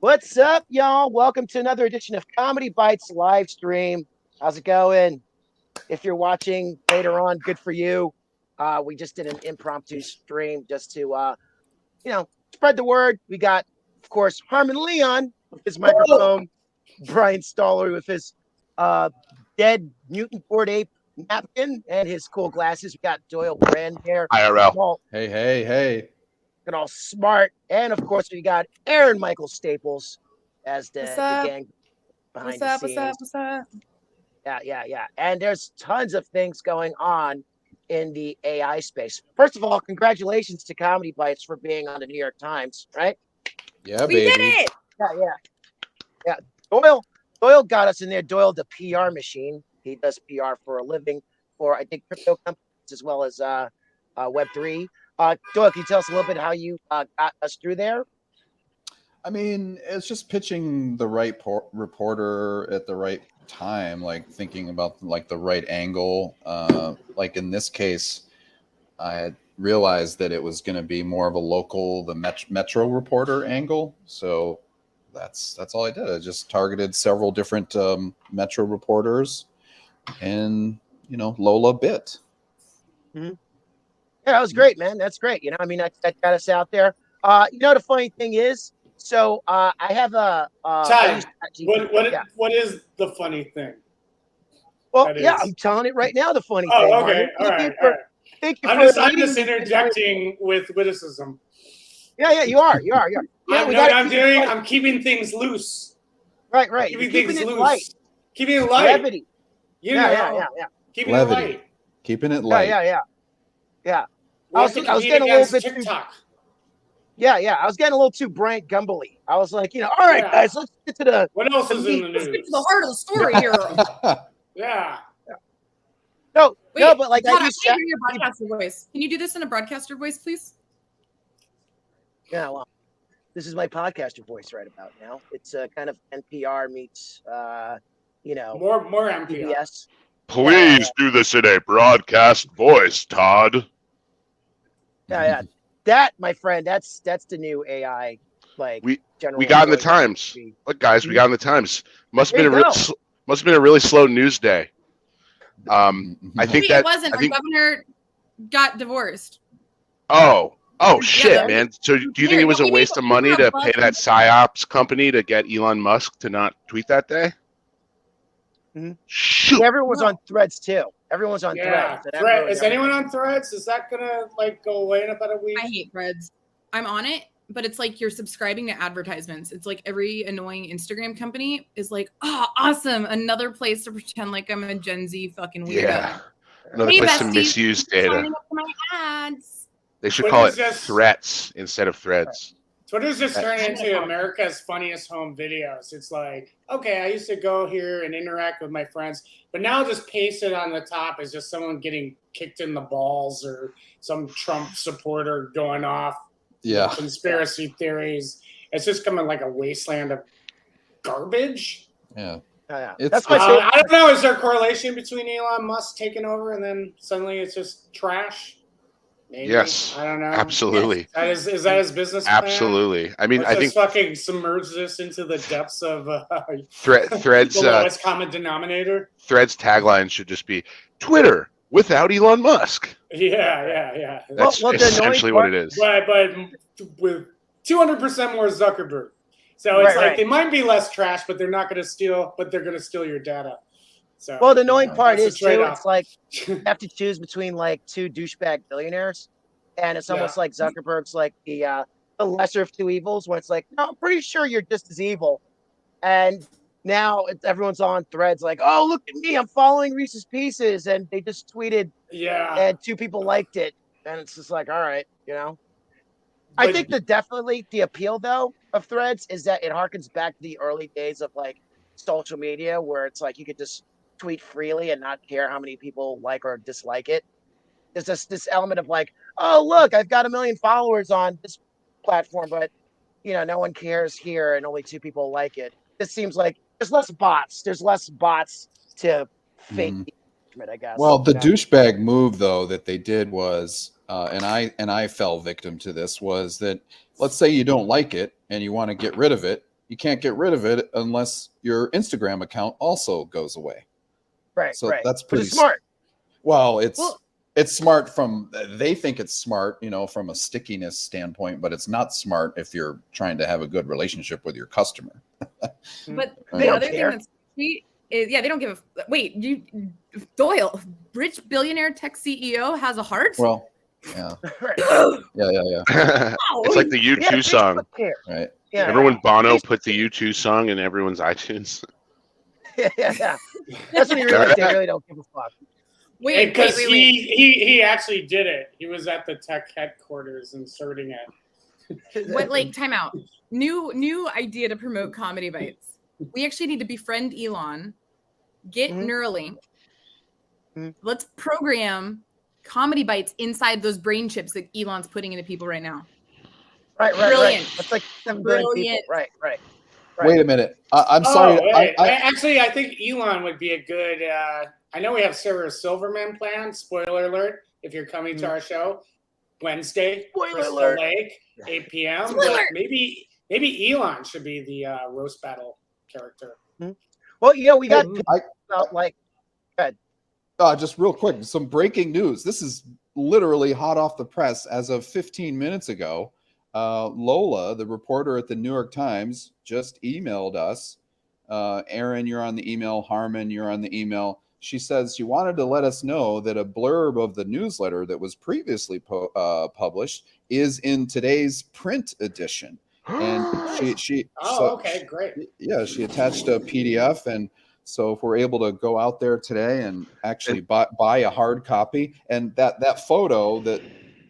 What's up, y'all? Welcome to another edition of Comedy Bites live stream. How's it going? If you're watching later on, good for you. We just did an impromptu stream just to, spread the word. We got, of course, Harmon Leon with his microphone, Brian Stoller with his dead mutant board ape napkin and his cool glasses. We got Doyle Brand there. IRL. Hey. Looking all smart. And of course, we got Aaron Michael Staples as the gang behind the scenes. What's up? Yeah. And there's tons of things going on in the AI space. First of all, congratulations to Comedy Bites for being on the New York Times, right? Yeah, We baby. did it! Yeah. Doyle got us in there. Doyle, the PR machine. He does PR for a living for, I think, crypto companies as well as Web3. Doyle, can you tell us a little bit how you got us through there? I mean, it's just pitching the right reporter at the right time, like thinking about like the right angle. Like in this case, I had realized that it was going to be more of a local, the Metro reporter angle. So that's all I did. I just targeted several different Metro reporters, and Lola bit. Mm-hmm. Yeah, that was great, man. That's great. That got us out there. The funny thing is, so I have a. Ty, what is the funny thing? Well, I'm telling it right now. The funny thing. Oh, okay. All right. Thank you. I'm just interjecting with witticism. Yeah, you are. Yeah, I'm keeping things loose. Right. Keeping things loose. Light. Keeping it light. Levity. Yeah. Keeping it light. Keeping it light. Yeah. I was getting a little bit TikTok. I was getting a little too Bryant Gumbel-y. I was like, all right, guys, let's get to the. What else is in the news? Let's get to the heart of the story here. Yeah. No, but like I hear your broadcaster voice. Can you do this in a broadcaster voice, please? Yeah, well, this is my podcaster voice right about now. It's kind of NPR meets, more NPR. PBS. Please do this in a broadcast voice, Todd. Yeah. That, my friend, that's the new AI. Like we got in the Times. Look, guys, we got in the Times. Must have been a really slow news day. I think it wasn't. Our governor got divorced. Oh shit, man. So do you think it was a waste of money to pay that PsyOps company to get Elon Musk to not tweet that day? Mm-hmm. Shoot. Everyone's on Threads too. Everyone's on Threads. Is anyone on Threads? Is that gonna go away in about a week? I hate Threads. I'm on it, but it's like you're subscribing to advertisements. It's like every annoying Instagram company is like, oh, awesome, another place to pretend like I'm a Gen Z fucking weirdo. Yeah. Another place to misuse data. Signing up for my ads. They should call it threats instead of threads. Twitter's just turned into America's funniest home videos. It's like, okay, I used to go here and interact with my friends, but now just paste it on the top is just someone getting kicked in the balls or some Trump supporter going off. Yeah. Conspiracy theories. It's just coming like a wasteland of garbage. Yeah. That's my favorite. I don't know. Is there a correlation between Elon Musk taking over and then suddenly it's just trash? Maybe. Yes, I don't know. Absolutely. Is that his business plan? Absolutely. I mean, Let's I think fucking submerge this into the depths of Threads. The lowest common denominator. Threads tagline should just be Twitter without Elon Musk. Yeah. That's essentially what it is. But with 200% more Zuckerberg. So it's they might be less trash, but they're not going to steal. But they're going to steal your data. So, the annoying part is too, it's like you have to choose between like two douchebag billionaires, and it's almost like Zuckerberg's like the lesser of two evils. When it's like, no, I'm pretty sure you're just as evil, and now everyone's on Threads like, oh, look at me, I'm following Reese's Pieces, and they just tweeted, and two people liked it, and it's just like, all right, I think definitely the appeal though of Threads is that it harkens back to the early days of like social media, where it's like you could just tweet freely and not care how many people like or dislike it. There's just this element of like, oh, look, I've got 1 million followers on this platform, but no one cares here and only 2 people like it. This seems like there's less bots. There's less bots to fake engagement, I guess. Well, the douchebag move though that they did was, and I fell victim to this, was that let's say you don't like it and you want to get rid of it, you can't get rid of it unless your Instagram account also goes away. Right. So right. that's But pretty it's smart. Well, it's smart from they think it's smart, from a stickiness standpoint, but it's not smart if you're trying to have a good relationship with your customer. But They the don't other care. thing that's sweet is, they don't give a wait. Doyle, rich billionaire tech CEO, has a heart. Well, yeah, Right. yeah. It's like the U2 song. Facebook care. Right. Yeah. Remember when Bono Facebook put the U2 song in everyone's iTunes? yeah. That's when you realize they really don't give a fuck. Wait. He actually did it. He was at the tech headquarters inserting it. What, time out. New idea to promote Comedy Bites. We actually need to befriend Elon, get Neuralink. Let's program Comedy Bites inside those brain chips that Elon's putting into people right now. Right. Brilliant. That's like 7 billion people. Right. Wait a minute. I'm sorry. Actually, I think Elon would be a good. I know we have Sarah Silverman planned. Spoiler alert! If you're coming to our show, Wednesday, Crystal Lake, 8 p.m. But maybe Elon should be the roast battle character. Well, we got about just real quick, some breaking news. This is literally hot off the press as of 15 minutes ago. Lola, the reporter at the New York Times, just emailed us. Aaron, you're on the email. Harmon, you're on the email. She says she wanted to let us know that a blurb of the newsletter that was previously published is in today's print edition. And she okay, great. Yeah, she attached a PDF, and so if we're able to go out there today and actually buy a hard copy, and that photo that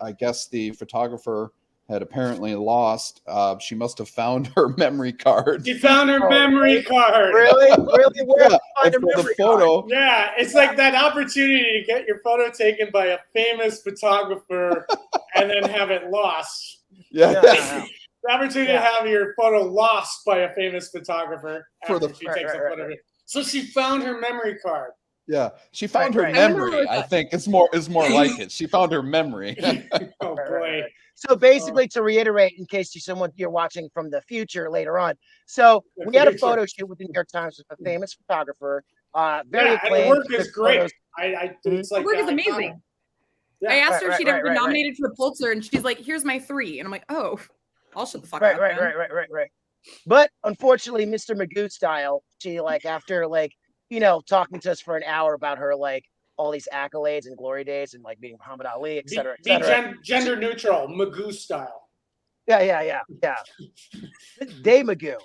I guess the photographer had apparently lost, she must have found her memory card. She found her memory card. Really? Yeah, and for the photo. Yeah, it's like that opportunity to get your photo taken by a famous photographer and then have it lost. Yeah. The opportunity to have your photo lost by a famous photographer after she takes a photo of it. So she found her memory card. Yeah, she found her memory. I think it's more like it. She found her memory. Oh boy. So basically, to reiterate, in case you're watching from the future later on, so we had a photo shoot with the New York Times with a famous photographer. Very acclaimed. And the work is great. It's like the work is amazing. Yeah. I asked her if she'd ever been nominated for a Pulitzer, and she's like, "Here's my 3," and I'm like, "Oh, I'll shut the fuck up." Right. But unfortunately, Mr. Magoo style, she after talking to us for an hour about her all these accolades and glory days and being Muhammad Ali, et cetera, et cetera. Gender neutral, Magoo style. Yeah. Day Magoo,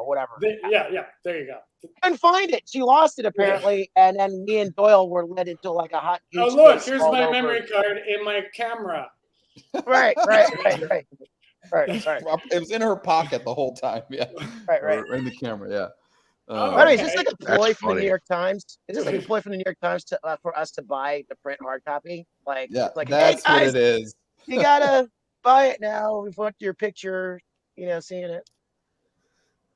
whatever. Yeah. There you go. Couldn't find it. She lost it apparently, and then me and Doyle were led into a hot. Oh look, here's my memory card in my camera. Right. It was in her pocket the whole time. Yeah. Right. Or in the camera. Yeah. Is this like a ploy from the New York Times? Is this like a ploy from the New York Times for us to buy the print hard copy? That's hey guys, what it is. You gotta buy it now. We want your picture, seeing it.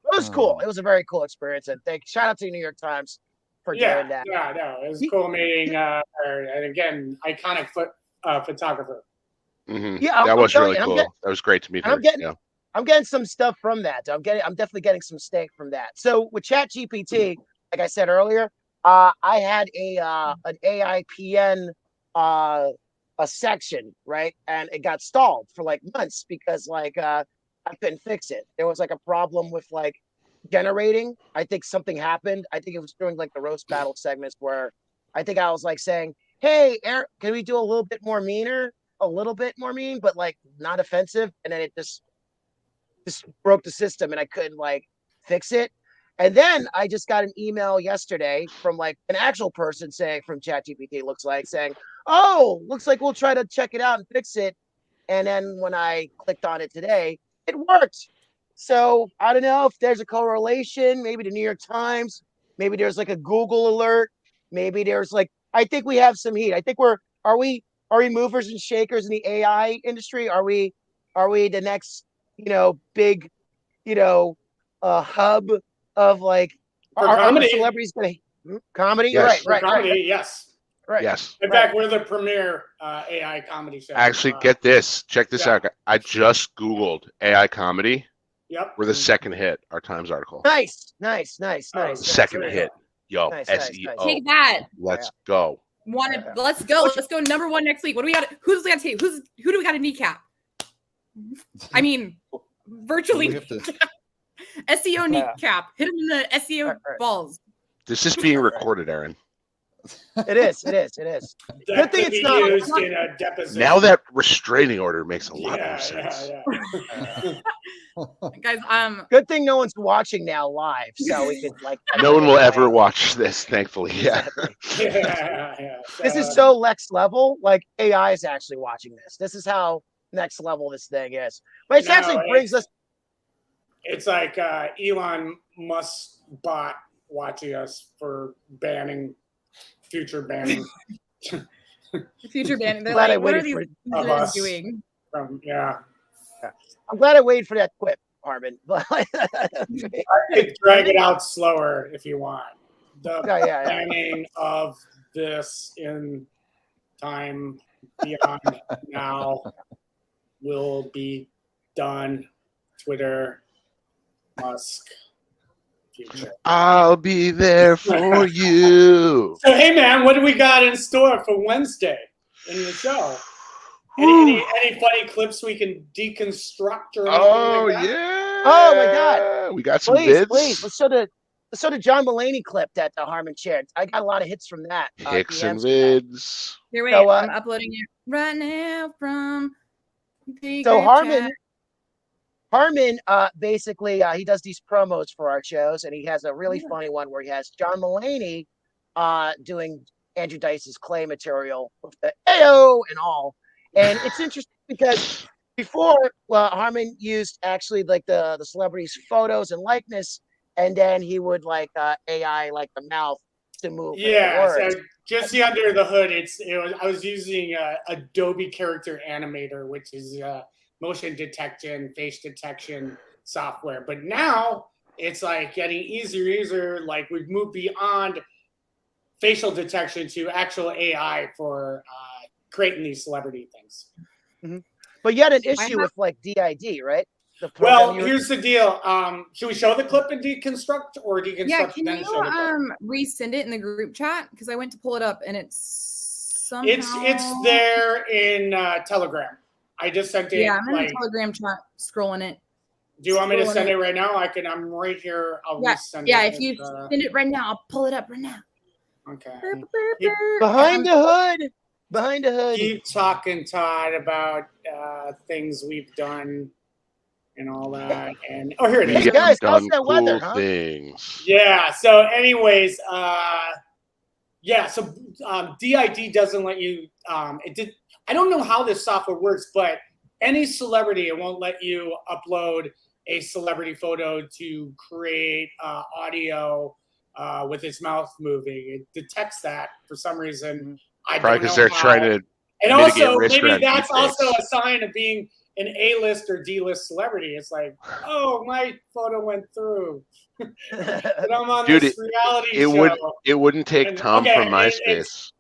It was cool. It was a very cool experience, and shout out to the New York Times for doing that. Yeah, no, it was cool meeting her, and again, iconic photographer. Mm-hmm. Yeah, that was really cool. That was great to meet her. I'm getting some stuff from that. I'm definitely getting some steak from that. So with ChatGPT, like I said earlier, I had an AIPN a section, right? And it got stalled for months because I couldn't fix it. There was a problem with generating. I think something happened. I think it was during the roast battle segments where I think I was saying, "Hey, Eric, can we do a little bit more meaner? A little bit more mean, but not offensive." And then it just broke the system and I couldn't fix it. And then I just got an email yesterday from an actual person saying from ChatGPT saying, "Oh, looks like we'll try to check it out and fix it." And then when I clicked on it today, it worked. So I don't know if there's a correlation, maybe the New York Times, maybe there's a Google alert, maybe there's I think we have some heat. I think are we movers and shakers in the AI industry? Are we the next big, hub of are celebrities going to comedy? Yes. Right. Comedy, yes. Right. Yes. In fact, we're the premier AI comedy show. Actually, get this. Check this out. I just Googled AI comedy, Yep. We're the second hit. Our Times article. Nice. Second hit. Yo, Nice. SEO. Take that. Let's go. Let's go. Let's go. Number one next week. What do we got? Who's got to take? Who do we got to kneecap? I mean, virtually SEO kneecap. Hit him in the SEO balls. This is being recorded, Aaron. It is. That Good thing it's not used in a deposition. Now that restraining order makes a lot more sense. Guys, good thing no one's watching now live, so we could like. No one will ever watch this, thankfully. Yeah. This is so next level. Like AI is actually watching this. This is how next level this thing is. But it actually brings us. It's like Elon Musk bot watching us for future banning. Future banning. They're Glad like, I what are waited these for guys doing? I'm glad I waited for that quip, Harmon. I could drag it out slower if you want. The banning of this in time beyond now will be done. Twitter, Musk, future. I'll be there for you. So, hey, man, what do we got in store for Wednesday in the show? Any funny clips we can deconstruct or anything like that? Yeah. Oh my God. We got some vids. Please. Let's show the John Mulaney clip that Harmon shared. I got a lot of hits from that. Hicks and DMs vids. Here, wait. I'm uploading it right now from the So group Harmon basically he does these promos for our shows, and he has a really funny one where he has John Mulaney doing Andrew Dice's Clay material with the AO and all. And it's interesting because before Harmon used actually like the celebrities' photos and likeness, and then he would like AI like the mouth to move. Yeah, so just the under the hood, I was using Adobe Character Animator, which is motion detection, face detection software. But now it's like getting easier. Like we've moved beyond facial detection to actual AI for creating these celebrity things. Mm-hmm. But you had an issue with like DID, right? Well, here's the deal. Should we show the clip and deconstruct, or deconstruct? Yeah, can then you show the clip? resend it in the group chat? Because I went to pull it up and it's somehow it's there in Telegram. I just sent it. Yeah, I'm in the Telegram chat scrolling it. Do you want me to send it right now? I'm right here. I'll resend it. Yeah, if you send it right now, I'll pull it up right now. Okay. Behind the hood. Behind the hood. Keep talking, Todd, about things we've done and all that. And here it is. Hey guys, how's Done that cool weather, huh? things. Yeah. So, anyways, so DID doesn't let you. I don't know how this software works, but any celebrity, it won't let you upload a celebrity photo to create audio with its mouth moving. It detects that for some reason. Probably because they're trying to. And also, maybe that's also a sign of being an A-list or D-list celebrity. It's like, oh, my photo went through. And I'm on this reality show. It wouldn't take Tom from MySpace.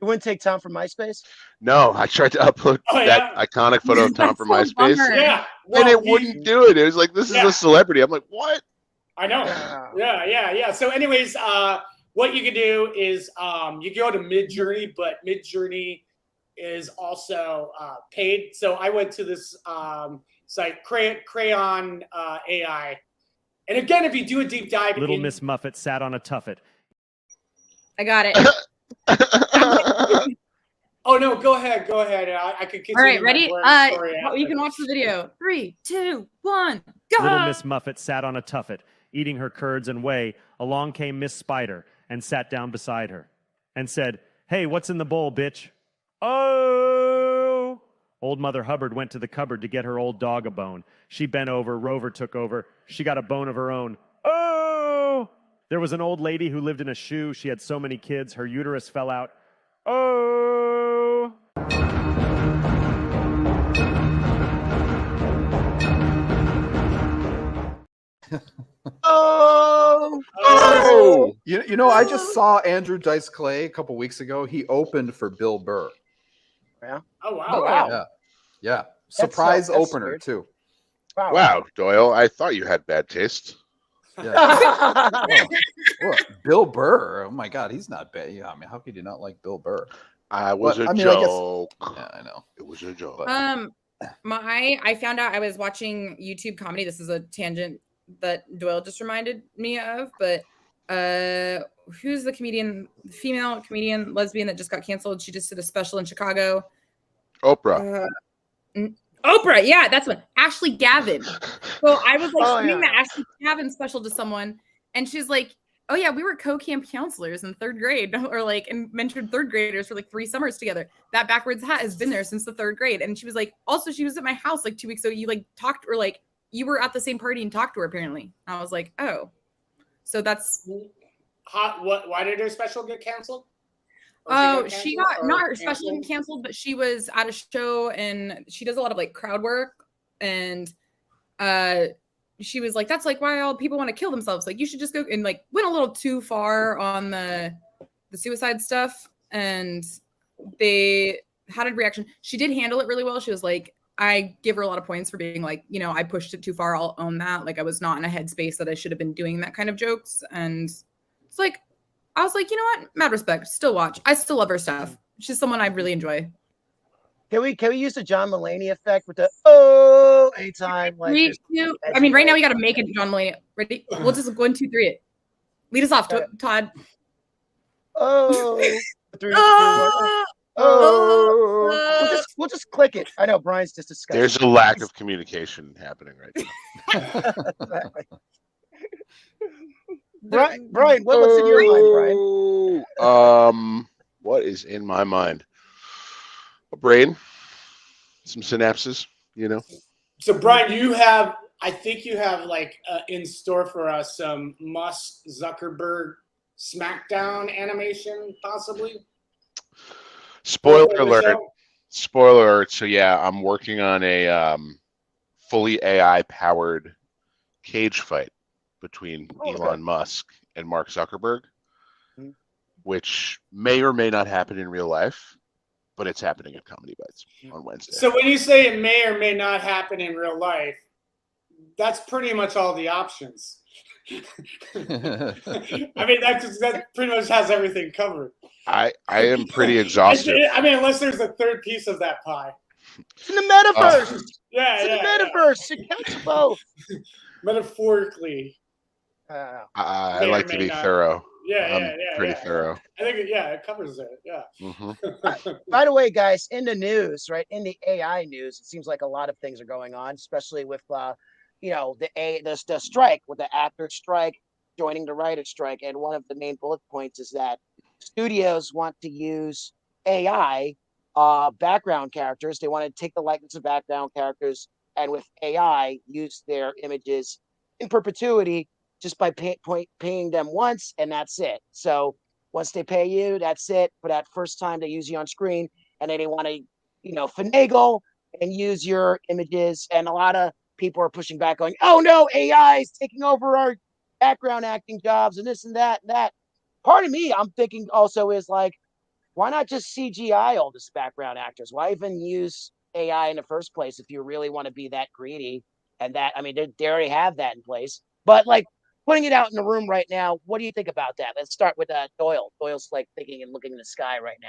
It wouldn't take Tom from MySpace? No, I tried to upload that iconic photo of Tom from MySpace. Yeah. And it wouldn't do it. It was like, this is a celebrity. I'm like, what? I know. Yeah. So anyways, what you can do is you go to Midjourney, but Midjourney is also paid. So I went to this site, Crayon AI. And again, if you do a deep dive, Little Miss Muffet sat on a tuffet. I got it. Oh no, go ahead. I could continue. All right, ready? You You can watch the video. 3, 2, 1, go. Little Miss Muffet sat on a tuffet, eating her curds and whey. Along came Miss Spider and sat down beside her and said, "Hey, what's in the bowl, bitch?" "Oh." Old Mother Hubbard went to the cupboard to get her old dog a bone. She bent over, Rover took over. She got a bone of her own. Oh. There was an old lady who lived in a shoe. She had so many kids, her uterus fell out. Oh. Oh! You know, I just saw Andrew Dice Clay a couple weeks ago. He opened for Bill Burr. Yeah. Oh wow! Yeah. Surprise opener too. Wow. Wow, Doyle, I thought you had bad taste. Yeah. Well, Bill Burr. Oh my God, he's not bad. Yeah, I mean, how could you not like Bill Burr? I was But, a I mean, I guess- joke. Yeah, I know. It was a joke. But- I found out I was watching YouTube comedy. This is a tangent that Doyle just reminded me of, but who's the comedian, female comedian, lesbian that just got canceled? She just did a special in Chicago. Oprah. Oprah, yeah, that's one. Ashley Gavin. So I was like streaming the Ashley Gavin special to someone, and she's like, "Oh yeah, we were co-camp counselors in 3rd grade, or like, and mentored 3rd graders for like 3 summers together. That backwards hat has been there since the 3rd grade." And she was like, "Also, she was at my house like 2 weeks ago. You like talked, or like you were at the same party and talked to her apparently." And I was like, "Oh, so that's what? Why did her special get canceled? Oh, she got not her special getting canceled, but she was at a show and she does a lot of like crowd work, and she was like, "That's like why all people want to kill themselves. Like you should just go," and like went a little too far on the suicide stuff, and they had a reaction. She did handle it really well. She was like, I give her a lot of points for being like, you know, I pushed it too far. I'll own that. Like I was not in a headspace that I should have been doing that kind of jokes, and it's like, I was like, you know what? Mad respect. Still watch. I still love her stuff. She's someone I really enjoy. Can we use the John Mulaney effect with the anytime like? I mean, right now we got to make it John Mulaney. Ready? We'll just 1, 2, 3 it. Lead us off, Todd. Oh, 3, 2, 1. We'll just click it. I know Brian's just disgusted. There's a lack of communication happening right now. Exactly. Brian, what's in your mind, Brian? What is in my mind? A brain, some synapses, you know. So, Brian, I think you have like in store for us some Musk Zuckerberg Smackdown animation, possibly. Spoiler alert! Spoiler alert! So yeah, I'm working on a fully AI powered cage fight between Elon Musk and Mark Zuckerberg, which may or may not happen in real life, but it's happening at ComedyBytes on Wednesday. So when you say it may or may not happen in real life, that's pretty much all the options. I mean, that pretty much has everything covered. I am pretty exhausted. I mean, unless there's a third piece of that pie. It's in the metaverse. It's in the metaverse. It counts both. Metaphorically. I like to be thorough. I'm pretty thorough. I think it covers it. Yeah. Mm-hmm. By the way, guys, in the news, right? In the AI news, it seems like a lot of things are going on, especially with the strike, with the actor strike joining the writer strike. And one of the main bullet points is that studios want to use AI background characters. They want to take the likeness of background characters and with AI use their images in perpetuity just by paying them once, and that's it. So once they pay you, that's it. For that first time they use you on screen, and then they want to, finagle and use your images. And a lot of people are pushing back, going, "Oh no, AI is taking over our background acting jobs and this and that and that." Part of me, I'm thinking also is like, why not just CGI all this background actors? Why even use AI in the first place if you really want to be that greedy? And that, I mean, they already have that in place. But like putting it out in the room right now, what do you think about that? Let's start with Doyle. Doyle's like thinking and looking in the sky right now.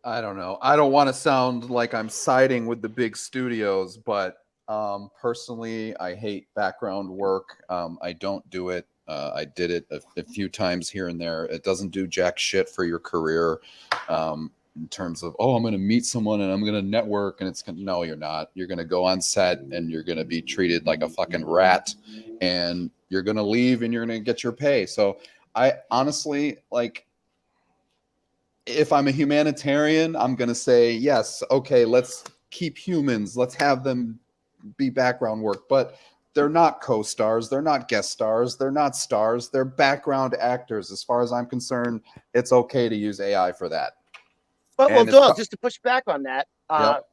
I don't know. I don't want to sound like I'm siding with the big studios, but personally, I hate background work. I don't do it. I did it a few times here and there. It doesn't do jack shit for your career in terms of, I'm going to meet someone and I'm going to network. And no, you're not. You're going to go on set and you're going to be treated like a fucking rat. And you're going to leave and you're going to get your pay. So I honestly, like, if I'm a humanitarian, I'm going to say, yes, okay, let's keep humans. Let's have them be background work. But they're not co-stars. They're not guest stars. They're not stars. They're background actors. As far as I'm concerned, it's okay to use AI for that. Well, Doyle, just to push back on that,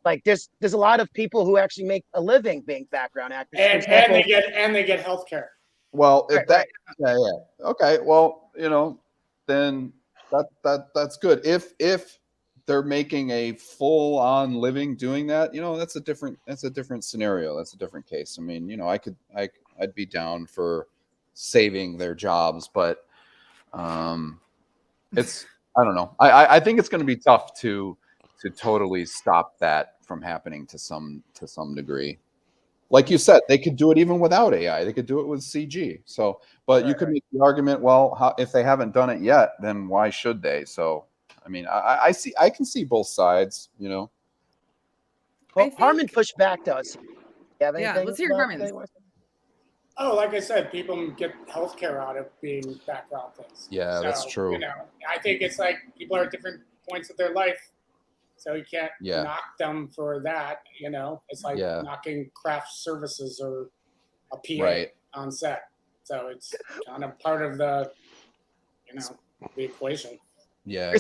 like there's a lot of people who actually make a living being background actors, and they get health care. Well, if okay, well, then that's good. If they're making a full-on living doing that, that's a different scenario. That's a different case. I mean, I'd be down for saving their jobs, but it's, I don't know. I think it's going to be tough to totally stop that from happening to some degree. Like you said, they could do it even without AI. They could do it with CG. So, but you could make the argument, well, if they haven't done it yet, then why should they? So, I mean, I can see both sides, Well, Harmon pushed back to us. You have anything? Yeah, let's hear Harmon's. Oh, like I said, people get healthcare out of being background things. Yeah, that's true. I think it's like people are at different points of their life, so you can't knock them for that. It's like knocking craft services or a PA on set. So it's kind of part of the, the equation. Yeah. Are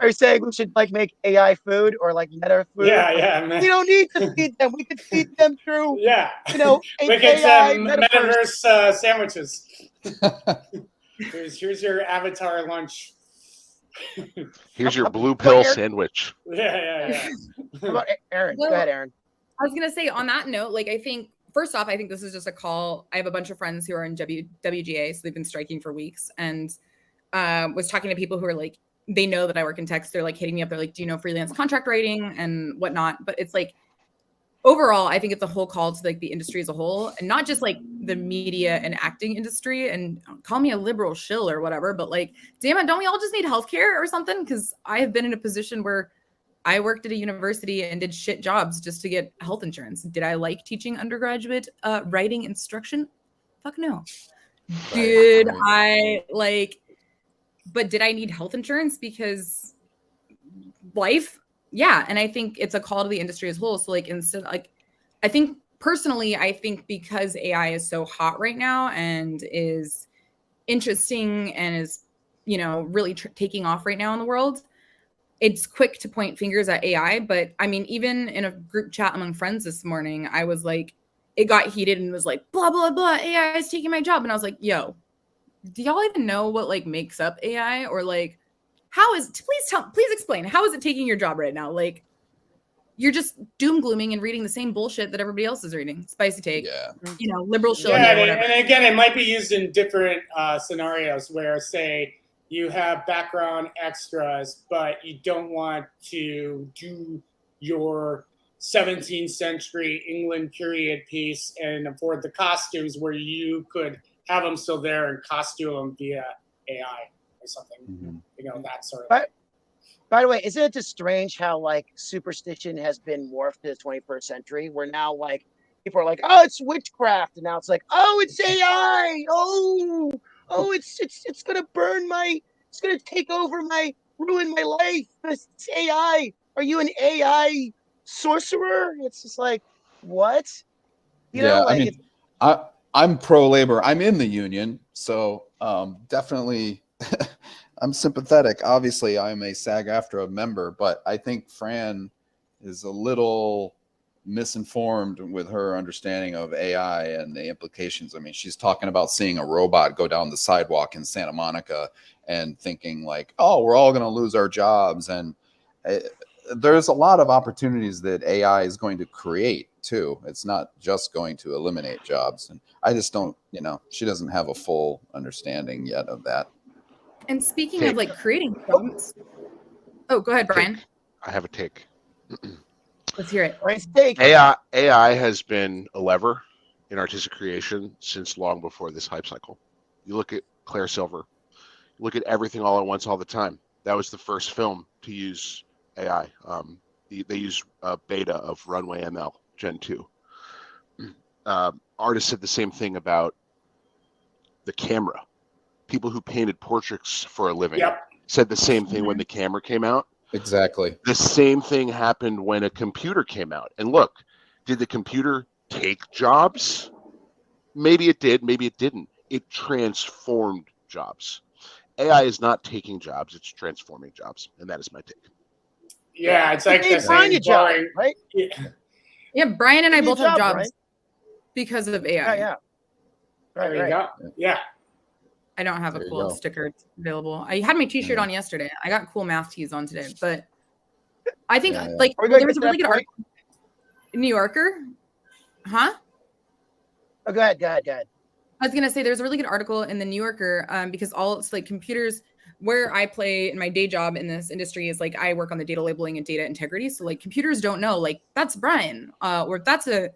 you saying we should make AI food or meta food? Yeah, man. We don't need to feed them. We could feed them through, we get some metaverse sandwiches. Here's your avatar lunch. Here's your blue pill sandwich. Yeah. How about Aaron? Go ahead, Aaron. I was gonna say on that note, I think first off, I think this is just a call. I have a bunch of friends who are in WGA, so they've been striking for weeks, and was talking to people who are they know that I work in tech. So they're hitting me up. They're like, do you know freelance contract writing and whatnot? But it's overall, I think it's a whole call to the industry as a whole, and not just the media and acting industry. And call me a liberal shill or whatever, but damn it, don't we all just need healthcare or something? Because I have been in a position where I worked at a university and did shit jobs just to get health insurance. Did I like teaching undergraduate writing instruction? Fuck no. Did I but did I need health insurance because life? Yeah. And I think it's a call to the industry as a whole. So instead, I think personally, because AI is so hot right now and is interesting and is, really taking off right now in the world, it's quick to point fingers at AI. But I mean, even in a group chat among friends this morning, I was it got heated and was blah, blah, blah, AI is taking my job. And I was yo, do y'all even know what makes up AI? Or please explain, how is it taking your job right now? You're just doom glooming and reading the same bullshit that everybody else is reading. Spicy take, liberal shit. Yeah, and again, it might be used in different scenarios where, say, you have background extras, but you don't want to do your 17th century England period piece and afford the costumes, where you could have them still there and costume them via AI or something. Mm-hmm. That sort of. By the way, isn't it just strange how superstition has been morphed to the 21st century, where now people are oh, it's witchcraft, and now it's oh, it's AI. Oh, it's gonna it's gonna take over ruin my life. It's AI. Are you an AI sorcerer? It's just what? I'm pro labor. I'm in the union, so definitely I'm sympathetic. Obviously, I'm a SAG-AFTRA member, but I think Fran is a little misinformed with her understanding of AI and the implications. I mean, she's talking about seeing a robot go down the sidewalk in Santa Monica and thinking oh, we're all going to lose our jobs. And there's a lot of opportunities that AI is going to create too. It's not just going to eliminate jobs. And I just don't, she doesn't have a full understanding yet of that. And speaking of creating jobs, oh, go ahead, Brian. I have a take. Let's hear it. Brian's take. AI has been a lever in artistic creation since long before this hype cycle. You look at Claire Silver, you look at Everything All at Once All the Time. That was the first film to use AI. They used beta of Runway ML Gen 2. Artists said the same thing about the camera. People who painted portraits for a living said the same thing when the camera came out. Exactly. The same thing happened when a computer came out. And look, did the computer take jobs? Maybe it did, maybe it didn't. It transformed jobs. AI is not taking jobs, it's transforming jobs. And that is my take. Yeah, it's the same job, right? Yeah, Brian and I both have jobs because of AI. Yeah. There you go. Yeah. I don't have a cool sticker available. I had my t-shirt on yesterday. I got cool math tees on today, but I think Yeah. like Are we well, gonna there was get a to really that good point? article. New Yorker, huh? Oh, go ahead. I was gonna say there's a really good article in the New Yorker because all it's like computers where I play in my day job in this industry is like I work on the data labeling and data integrity. So like computers don't know like that's Brian or that's a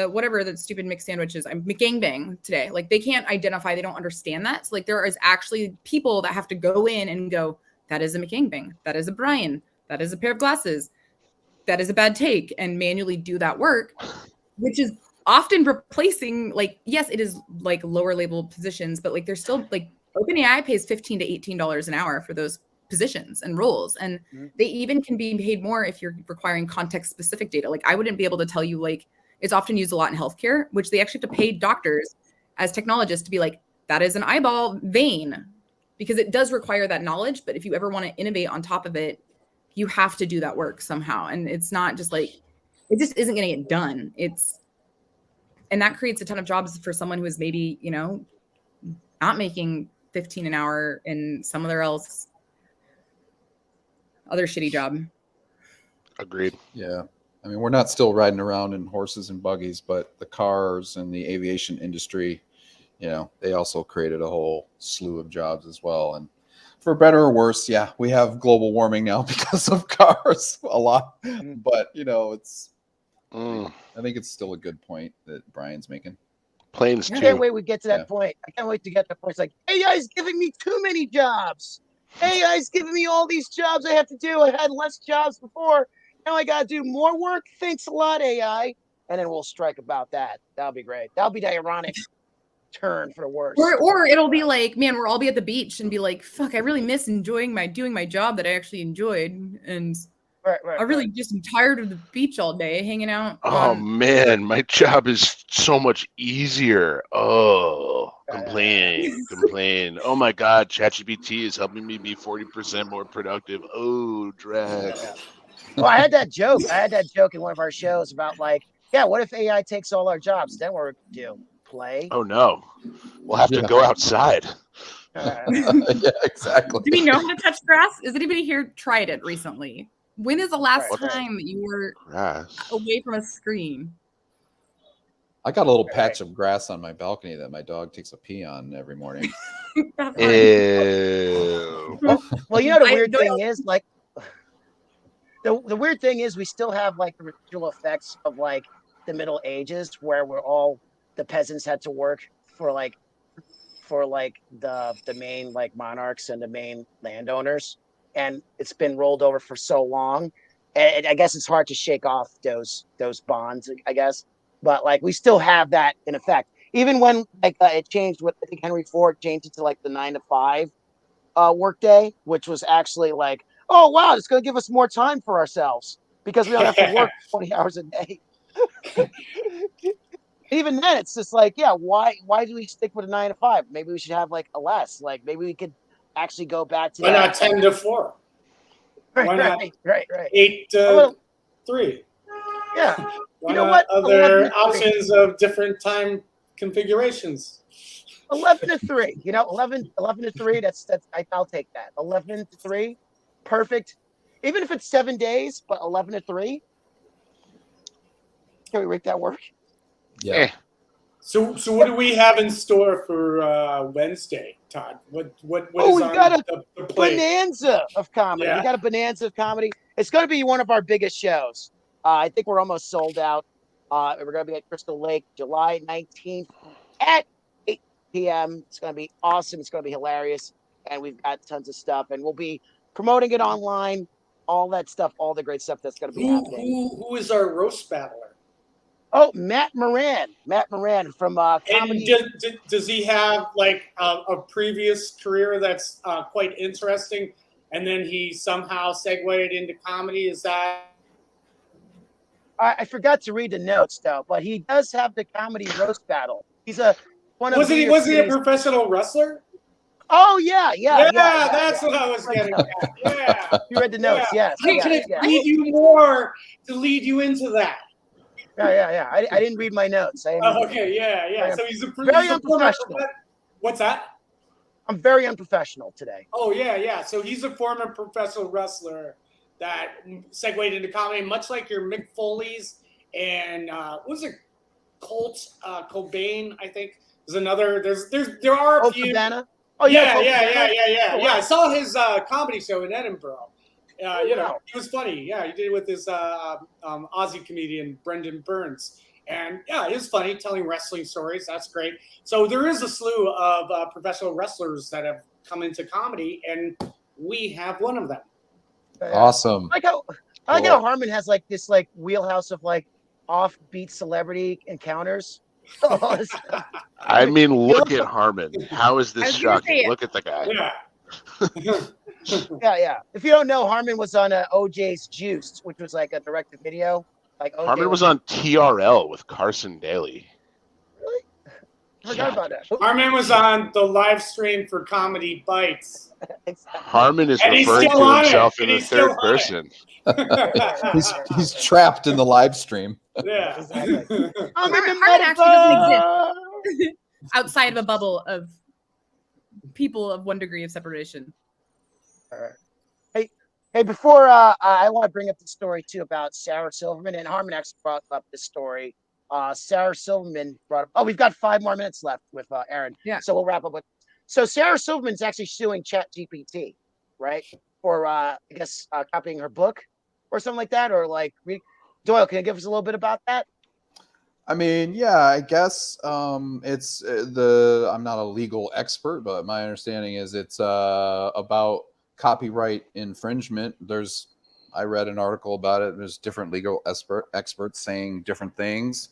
whatever that stupid mixed sandwich is. I'm gangbang today. Like they can't identify, they don't understand that. So like there is actually people that have to go in and go, that is a McGangbang, that is a Brian, that is a pair of glasses, that is a bad take, and manually do that work, which is often replacing like yes it is like lower label positions but like they're still like OpenAI pays $15 to $18 an hour for those positions and roles and they even can be paid more if you're requiring context specific data. Like I wouldn't be able to tell you like it's often used a lot in healthcare, which they actually have to pay doctors as technologists to be like that is an eyeball vein because it does require that knowledge, but if you ever want to innovate on top of it you have to do that work somehow, and it's not just like it just isn't going to get done. And that creates a ton of jobs for someone who is maybe, you know, not making 15 an hour in some other shitty job. Agreed. Yeah. I mean, we're not still riding around in horses and buggies, but the cars and the aviation industry, you know, they also created a whole slew of jobs as well. And for better or worse, yeah, we have global warming now because of cars a lot. But, you know, I think it's still a good point that Brian's making. Planes I too. can't wait we get to that point. I can't wait to get to that point. It's like AI's giving me too many jobs. AI's giving me all these jobs I have to do. I had less jobs before. Now I got to do more work. Thanks a lot, AI. And then we'll strike about that. That'll be great. That'll be the ironic turn for the worse. Or it'll be like, man, we'll all be at the beach and be like, fuck, I really miss doing my job that I actually enjoyed. And I really just am tired of the beach all day hanging out. Oh man, my job is so much easier. Oh, complain. Oh my God, ChatGPT is helping me be 40% more productive. Oh, drag. Well, I had that joke. In one of our shows about like, yeah, what if AI takes all our jobs? Then we're do play. Oh no, we'll have to go outside. Yeah, exactly. Do we know how to touch grass? Has anybody here tried it recently? When is the last time that you were away from a screen? I got a little patch of grass on my balcony that my dog takes a pee on every morning. Ew. Well, you know the weird thing is like the weird thing is we still have like the residual effects of like the Middle Ages where the peasants had to work for the main like monarchs and the main landowners, and it's been rolled over for so long, and I guess it's hard to shake off those bonds, I guess, but like we still have that in effect even when like it changed with I think Henry Ford changed it to like the 9 to 5 workday, which was actually like, oh wow, it's going to give us more time for ourselves because we don't have to work 20 hours a day. Even then, it's just like, yeah, why do we stick with a 9 to 5? Maybe we should have like a less. Like maybe we could actually go back to why not 10 to 4? Why not right 8 to 3? Yeah. Why not other options of different time configurations? 11 to 3. You know, 11 to 3. That's I'll take that. 11 to 3, perfect. Even if it's 7 days, but 11 to 3. Can we make that work? Yeah. So what do we have in store for Wednesday, Todd? What is on the plate? Bonanza of comedy. Yeah. We got a bonanza of comedy. It's going to be one of our biggest shows. I think we're almost sold out. We're going to be at Crystal Lake July 19th at 8 p.m. It's going to be awesome. It's going to be hilarious. And we've got tons of stuff. And we'll be promoting it online, all that stuff, all the great stuff that's going to be happening. Who is our roast battler? Oh, Matt Moran from Comedy. And does he have like a previous career that's quite interesting, and then he somehow segued into comedy? Is that? I forgot to read the notes though, but he does have the comedy roast battle. He's was he a professional wrestler? Oh yeah. That's what I was getting at. Yeah, you read the notes. Yes. I can read you more to lead you into that. Yeah. I didn't read my notes. Okay, yeah. So he's very unprofessional. What's that? I'm very unprofessional today. Oh yeah. So he's a former professional wrestler, that segued into comedy, much like your Mick Foley's and what was it, Colt Cobain, I think. There's another. There are a few. Cabana? Oh yeah. Oh, Yeah, wow. I saw his comedy show in Edinburgh. You know, wow. he was funny. Yeah, he did it with his Aussie comedian Brendan Burns. And yeah, it was funny telling wrestling stories. That's great. So there is a slew of professional wrestlers that have come into comedy, and we have one of them. Awesome. I like how Harmon has like this like wheelhouse of like offbeat celebrity encounters. I mean, look at Harmon. How is this shocking? Say, look at the guy. Yeah. If you don't know, Harmon was on OJ's Juiced, which was like a direct-to-video. Like OJ Harmon was on TRL with Carson Daly. Really? I forgot about that. Harmon was on the live stream for ComedyBytes. Exactly. Harmon is And he's referring still to on it. himself in And the he's still third on it. person. He's trapped in the live stream. Yeah. Exactly. Harmon actually doesn't exist outside of a bubble of people of one degree of separation. All right. Hey, before I want to bring up the story too about Sarah Silverman, and Harmon actually brought up this story. Sarah Silverman brought up. Oh, we've got 5 more minutes left with Aaron. Yeah. So we'll wrap up with. So Sarah Silverman's actually suing ChatGPT, right, for I guess copying her book or something like that, or like Doyle. Can you give us a little bit about that? I mean, yeah, I guess it's I'm not a legal expert, but my understanding is it's about copyright infringement. I read an article about it. There's different legal experts saying different things.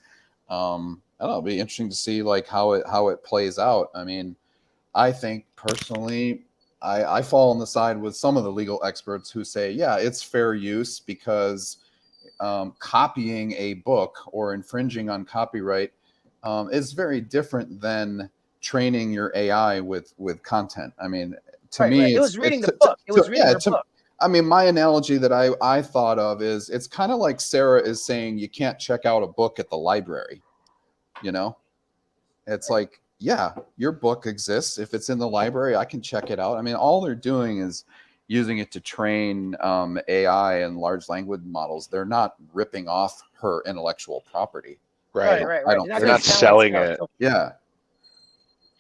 I don't know, it'll be interesting to see like how it plays out. I mean, I think personally, I fall on the side with some of the legal experts who say, yeah, it's fair use because copying a book or infringing on copyright is very different than training your AI with content. I mean, to me, it was reading the book. It was reading her book. I mean, my analogy that I thought of is it's kind of like Sarah is saying you can't check out a book at the library. You know, it's like, yeah, your book exists. If it's in the library, I can check it out. I mean, all they're doing is using it to train AI and large language models. They're not ripping off her intellectual property. Right. They're not selling it. Yeah.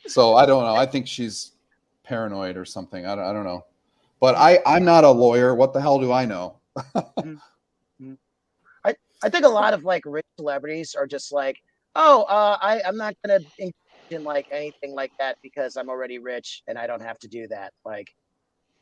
So I don't know. I think she's paranoid or something. I don't know. But I'm not a lawyer. What the hell do I know? I think a lot of like rich celebrities are just like, oh, I'm not gonna engage in like anything like that because I'm already rich and I don't have to do that. Like,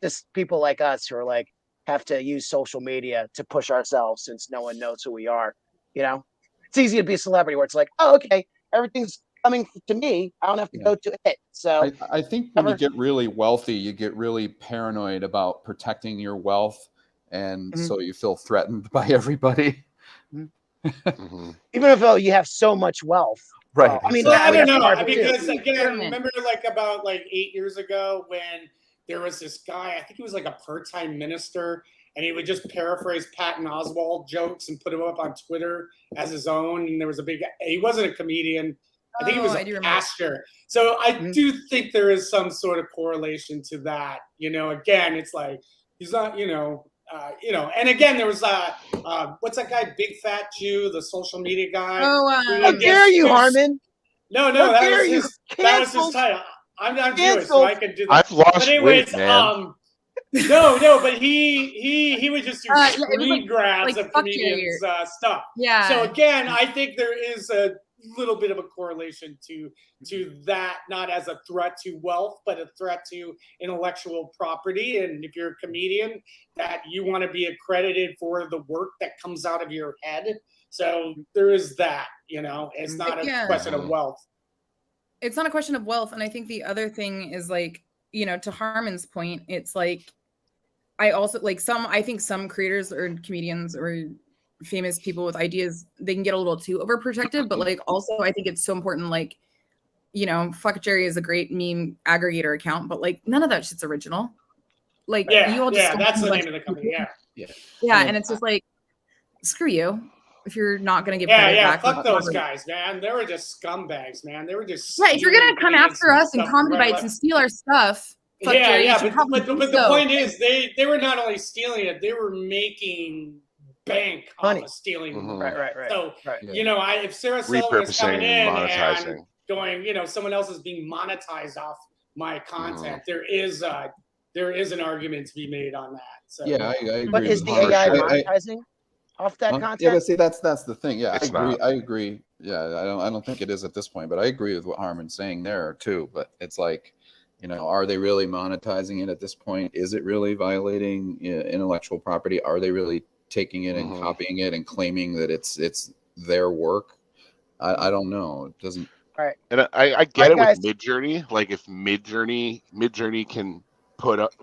just people like us who are like have to use social media to push ourselves since no one knows who we are. You know, it's easy to be a celebrity where it's like, oh, okay, everything's coming to me. I don't have to go to it. So I think when you get really wealthy, you get really paranoid about protecting your wealth, and so you feel threatened by everybody. Even if you have so much wealth, right? I mean, well, I don't know because because again, remember like about like 8 years ago when there was this guy, I think he was like a part-time minister, and he would just paraphrase Patton Oswalt jokes and put them up on Twitter as his own. And there was he wasn't a comedian. I think he was a pastor. So I do think there is some sort of correlation to that. You know, again, it's like he's not, and again, there was what's that guy, Big Fat Jew, the social media guy. Oh, how dare you, Harmon? No, that was his title. I'm Jewish, so I can do that. I've lost but anyways, weight, man. No, but he would just do screen grabs of comedians' stuff. Yeah. So again, I think there is a little bit of a correlation to that, not as a threat to wealth, but a threat to intellectual property. And if you're a comedian, that you want to be accredited for the work that comes out of your head. So there is that. It's not a question of wealth. It's not a question of wealth. And I think the other thing is like, to Harmon's point, it's like, I also like I think some creators or comedians or famous people with ideas, they can get a little too overprotective, but like, also I think it's so important, like, Fuck Jerry is a great meme aggregator account, but like none of that shit's original. Like you all just that's the name of the company. Yeah. And it's just like, screw you. If you're not going to give back, fuck those guys, man. They were just scumbags, man. They were just if you're going to come after us and ComedyBytes and steal our stuff, Fuck Yeah, Jerry, you yeah, should probably but do the so. point is, they were not only stealing it, they were making bank Money. off of stealing Mhm. the Right. So, Right. you know, if Sarah Silverman is coming Repurposing, in monetizing. and going, you know, someone else is being monetized off my content, there is an argument to be made on that. So, Yeah, I agree. But is with the Harm. AI sure. monetizing off that content? Yeah, but see, that's the thing. Yeah, It's I agree. not. I agree. Yeah, I don't think it is at this point, but I agree with what Harmon's saying there too. But it's like, you know, are they really monetizing it at this point? Is it really violating intellectual property? Are they really taking it and copying it and claiming that it's their work? I don't know. It doesn't. Right. And I get it guys. with Midjourney. Like if Midjourney can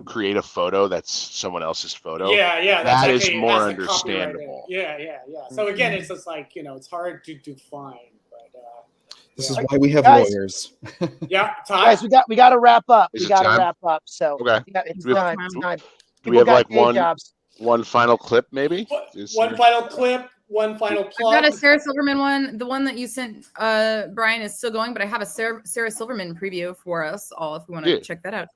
create a photo that's someone else's photo. yeah, that that's is actually more has the copyright in it. understandable. Yeah. So again, it's just like, you know, it's hard to define. But This yeah. is why we have Guys. lawyers. Yeah, Todd? Guys, we got to wrap up. Is We it got to time? wrap up. So Okay. yeah, it's Do we have- time. It's time. Do we People have got like day jobs. one final clip, maybe? One final clip, one final plug. I've got a Sarah Silverman one. The one that you sent, Brian, is still going, but I have a Sarah Silverman preview for us all if we want to check that out.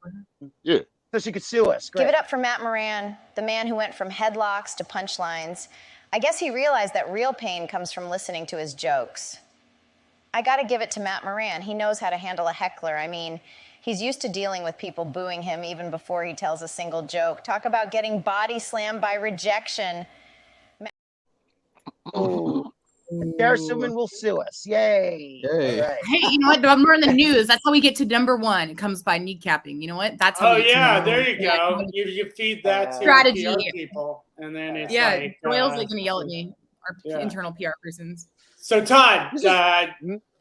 Yeah. So she could sue us. Great. Give it up for Matt Moran, the man who went from headlocks to punchlines. I guess he realized that real pain comes from listening to his jokes. I got to give it to Matt Moran. He knows how to handle a heckler. I mean, he's used to dealing with people booing him even before he tells a single joke. Talk about getting body slammed by rejection. Sarah Silverman will sue us. Yay. Yay. All right. Hey, you know what? We're in the news. That's how we get to #1. It comes by kneecapping. You know what? That's how. Oh we get to yeah, number there one. you Yeah, go. You feed that to Strategy. PR people, and then it's Yeah, like Doyle's like gonna yell at me. Our yeah. internal PR persons. So Todd,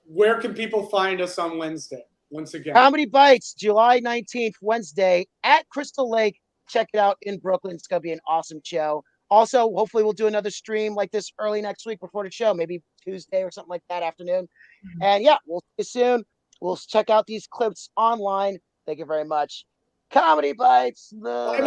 where can people find us on Wednesday? Once again, Comedy Bites, July 19th, Wednesday at Crystal Lake. Check it out in Brooklyn. It's gonna be an awesome show. Also, hopefully we'll do another stream like this early next week before the show, maybe Tuesday or something like that afternoon. And yeah, we'll see you soon. We'll check out these clips online. Thank you very much. Comedy Bites. bye.